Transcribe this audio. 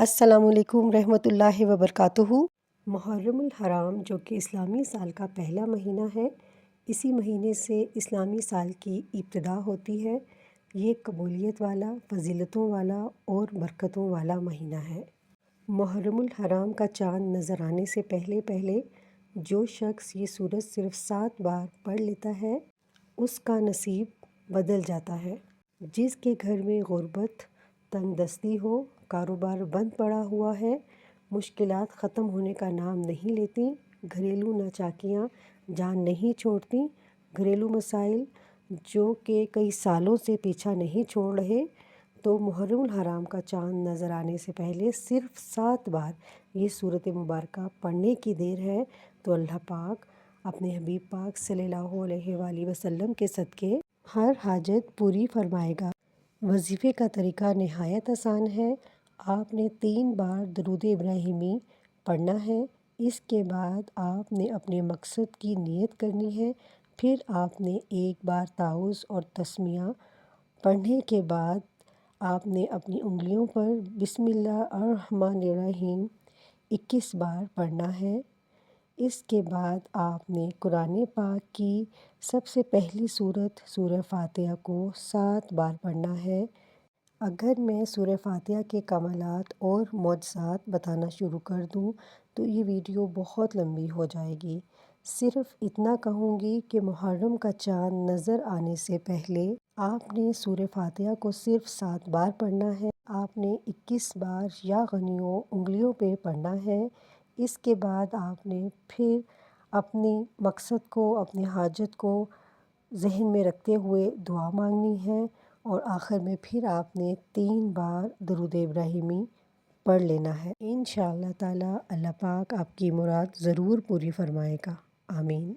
السلام علیکم رحمۃ اللہ وبرکاتہ۔ محرم الحرام جو کہ اسلامی سال کا پہلا مہینہ ہے، اسی مہینے سے اسلامی سال کی ابتدا ہوتی ہے۔ یہ قبولیت والا، فضیلتوں والا اور برکتوں والا مہینہ ہے۔ محرم الحرام کا چاند نظر آنے سے پہلے جو شخص یہ سورت صرف 7 بار پڑھ لیتا ہے اس کا نصیب بدل جاتا ہے۔ جس کے گھر میں غربت، تنگ دستی ہو، کاروبار بند پڑا ہوا ہے، مشکلات ختم ہونے کا نام نہیں لیتی، گھریلو ناچاکیاں جان نہیں چھوڑتی، گھریلو مسائل جو کہ کئی سالوں سے پیچھا نہیں چھوڑ رہے، تو محرم الحرام کا چاند نظر آنے سے پہلے صرف 7 بار یہ سورت مبارکہ پڑھنے کی دیر ہے، تو اللہ پاک اپنے حبیب پاک صلی اللہ علیہ وآلہ وسلم کے صدقے ہر حاجت پوری فرمائے گا۔ وظیفے کا طریقہ نہایت آسان ہے۔ آپ نے 3 بار درود ابراہیمی پڑھنا ہے۔ اس کے بعد آپ نے اپنے مقصد کی نیت کرنی ہے۔ پھر آپ نے 1 بار تعوذ اور تسمیہ پڑھنے کے بعد آپ نے اپنی انگلیوں پر بسم اللہ الرحمن الرحیم 21 بار پڑھنا ہے۔ اس کے بعد آپ نے قرآن پاک کی سب سے پہلی سورت سورہ فاتحہ کو 7 بار پڑھنا ہے۔ اگر میں سورہ فاتحہ کے کمالات اور معجزات بتانا شروع کر دوں تو یہ ویڈیو بہت لمبی ہو جائے گی۔ صرف اتنا کہوں گی کہ محرم کا چاند نظر آنے سے پہلے آپ نے سورہ فاتحہ کو صرف 7 بار پڑھنا ہے۔ آپ نے 21 بار یا غنیوں انگلیوں پہ پڑھنا ہے۔ اس کے بعد آپ نے پھر اپنے مقصد کو، اپنے حاجت کو ذہن میں رکھتے ہوئے دعا مانگنی ہے، اور آخر میں پھر آپ نے 3 بار درود ابراہیمی پڑھ لینا ہے۔ انشاءاللہ تعالی اللہ پاک آپ کی مراد ضرور پوری فرمائے گا۔ آمین۔